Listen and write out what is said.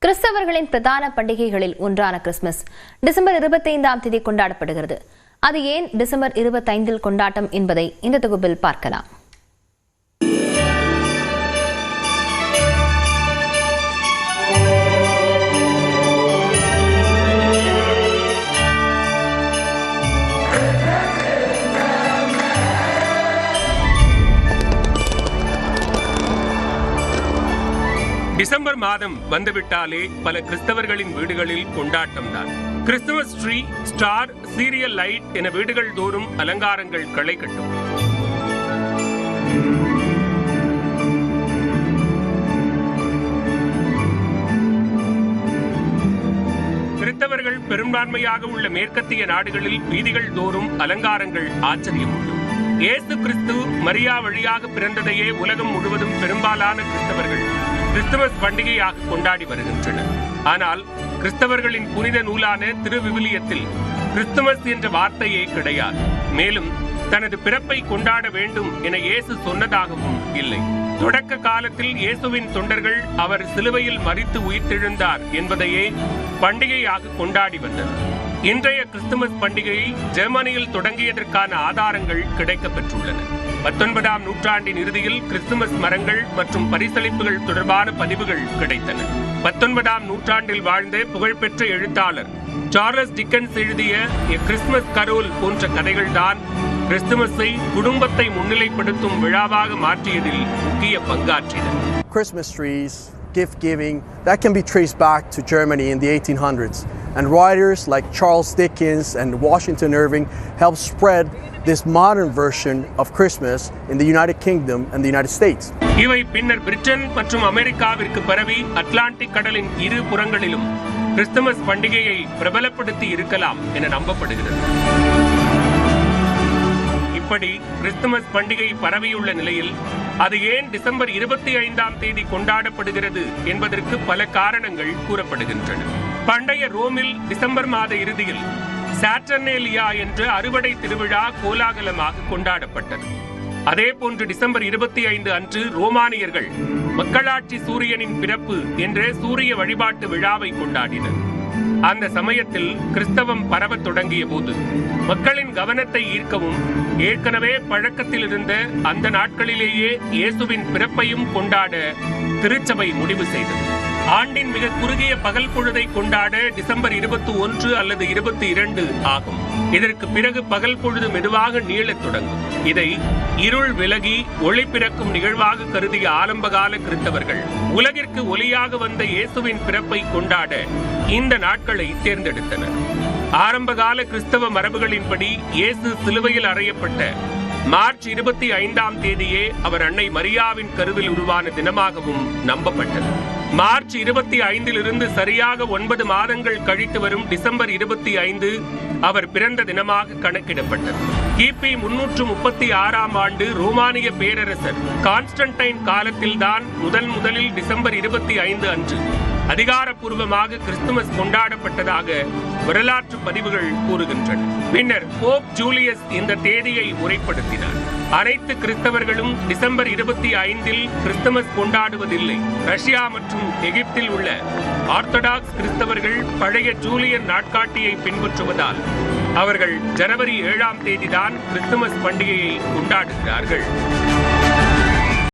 கிறிஸ்தவர்களின் பிரதான பண்டிகைகளில் ஒன்றான Christmas December 25ஆம் தேதி கொண்டாடப்படுகிறது. அது ஏன் டிசம்பர் 25இல் கொண்டாட்டம் என்பதை இந்த தொகுப்பில் பார்க்கலாம். டிசம்பர் மாதம் வந்துவிட்டாலே பல கிறிஸ்தவர்களின் வீடுகளில் கொண்டாட்டம்தான். Christmas tree, star, serial light என வீடுகள் தோறும் அலங்காரங்கள் களை கட்டும். கிறிஸ்தவர்கள் பெரும்பான்மையாக உள்ள மேற்கத்திய நாடுகளில் வீதிகள் தோறும் அலங்காரங்கள் ஆச்சரியமூட்டும். இயேசு கிறிஸ்து மரியா வழியாக பிறந்ததையே உலகம் முழுவதும் பெரும்பாலான கிறிஸ்தவர்கள் கிறிஸ்துமஸ் பண்டிகையாக கொண்டாடி வருகின்றனர். ஆனால் கிறிஸ்தவர்களின் புனித நூலான திருவிவிலியத்தில் கிறிஸ்துமஸ் என்ற வார்த்தையே கிடையாது. மேலும் தனது பிறப்பை கொண்டாட வேண்டும் என இயேசு சொன்னதாகவும் இல்லை. தொடக்க காலத்தில் இயேசுவின் தொண்டர்கள் அவர் சிலுவையில் மரித்து உயிர்த்தெழுந்தார் என்பதையே பண்டிகையாக கொண்டாடி வந்தனர். இன்றைய கிறிஸ்துமஸ் பண்டிகையை ஜெர்மனியில் தொடங்கியதற்கான ஆதாரங்கள் கிடைக்கப் பெற்றுள்ளன. 19ஆம் நூற்றாண்டின் இறுதியில் கிறிஸ்துமஸ் மரங்கள் மற்றும் பரிசளிப்புகள் தொடர்பான பதிவுகள் கிடைத்தன. 19ஆம் நூற்றாண்டில் வாழ்ந்த புகழ்பெற்ற எழுத்தாளர் சார்லஸ் டிக்கன்ஸ் எழுதிய கிறிஸ்துமஸ் கரோல் போன்ற கதைகள் தான் கிறிஸ்துமஸை குடும்பத்தை முன்னிலைப்படுத்தும் விழாவாக மாற்றியதில் முக்கிய பங்காற்றின. Christmas trees, gift giving, that can be traced back to Germany in the 1800s. And writers like Charles Dickens and Washington Irving helped spread this modern version of Christmas in the United Kingdom and the United States. இவை பின்னர் Britain மற்றும் அமெரிக்காவிற்கு பரவி Atlantic கடலின் இரு புறங்களிலும் Christmas பண்டிகையை பிரபலப்படுத்தி இருக்கலாம் என நம்பப்படுகிறது. இப்படி கிறிஸ்துமஸ் பண்டிகை பரவியுள்ள நிலையில் அது ஏன் டிசம்பர் 25ஆம் தேதி கொண்டாடப்படுகிறது என்பதற்கு பல காரணங்கள் கூறப்படுகின்றன. பண்டைய ரோமில் டிசம்பர் மாத இறுதியில் சாட்டர்னேலியா என்ற அறுவடை திருவிழா கோலாகலமாக கொண்டாடப்பட்டது. அதே போன்று டிசம்பர் 25 அன்று ரோமானியர்கள் மக்களாட்சி சூரியனின் பிறப்பு என்ற சூரிய வழிபாட்டு விழாவை கொண்டாடினர். அந்த சமயத்தில் கிறிஸ்தவம் பரவத் தொடங்கிய போது மக்களின் கவனத்தை ஈர்க்கவும் ஏற்கனவே பழக்கத்தில் இருந்த அந்த நாட்களிலேயே இயேசுவின் பிறப்பையும் கொண்டாட திருச்சபை முடிவு செய்தது. ஆண்டின் மிக குறுகிய பகல் பொழுதை கொண்டாட டிசம்பர் 21 அல்லது 22 ஆகும். இதற்கு பிறகு பகல் பொழுது மெதுவாக நீளத் தொடங்கும். இதை இருள் விலகி ஒளி பிறக்கும் நிகழ்வாக கருதிய ஆரம்பகால கிறிஸ்தவர்கள் உலகிற்கு ஒளியாக வந்த இயேசுவின் பிறப்பை கொண்டாட இந்த நாட்களை தேர்ந்தெடுத்தனர். ஆரம்பகால கிறிஸ்தவ மரபுகளின்படி இயேசு சிலுவையில் அறையப்பட்ட மார்ச் 25ஆம் தேதியே அவர் அன்னை மரியாவின் கருவில் உருவான தினமாகவும் நம்பப்பட்டது. மார்ச் 25இலிருந்து சரியாக 9 மாதங்கள் கழித்து வரும் டிசம்பர் 25 அவர் பிறந்த தினமாக கணக்கிடப்பட்டது. கிபி 336ஆம் ஆண்டு ரோமானிய பேரரசர் கான்ஸ்டன்டைன் காலத்தில்தான் முதலில் டிசம்பர் 25 அன்று அதிகாரப்பூர்வமாக கிறிஸ்துமஸ் கொண்டாடப்பட்டதாக வரலாற்று பதிவுகள் கூறுகின்றன. பின்னர் போப் ஜூலியஸ் இந்த தேதியை முறைப்படுத்தினார். அனைத்து கிறிஸ்தவர்களும் டிசம்பர் 25இல் கிறிஸ்துமஸ் கொண்டாடுவதில்லை. ரஷ்யா மற்றும் எகிப்தில் உள்ள ஆர்த்தடாக்ஸ் கிறிஸ்தவர்கள் பழைய ஜூலியன் நாட்காட்டியை பின்பற்றுவதால் அவர்கள் ஜனவரி 7ஆம் தேதிதான் கிறிஸ்துமஸ் பண்டிகையை கொண்டாடுகிறார்கள்.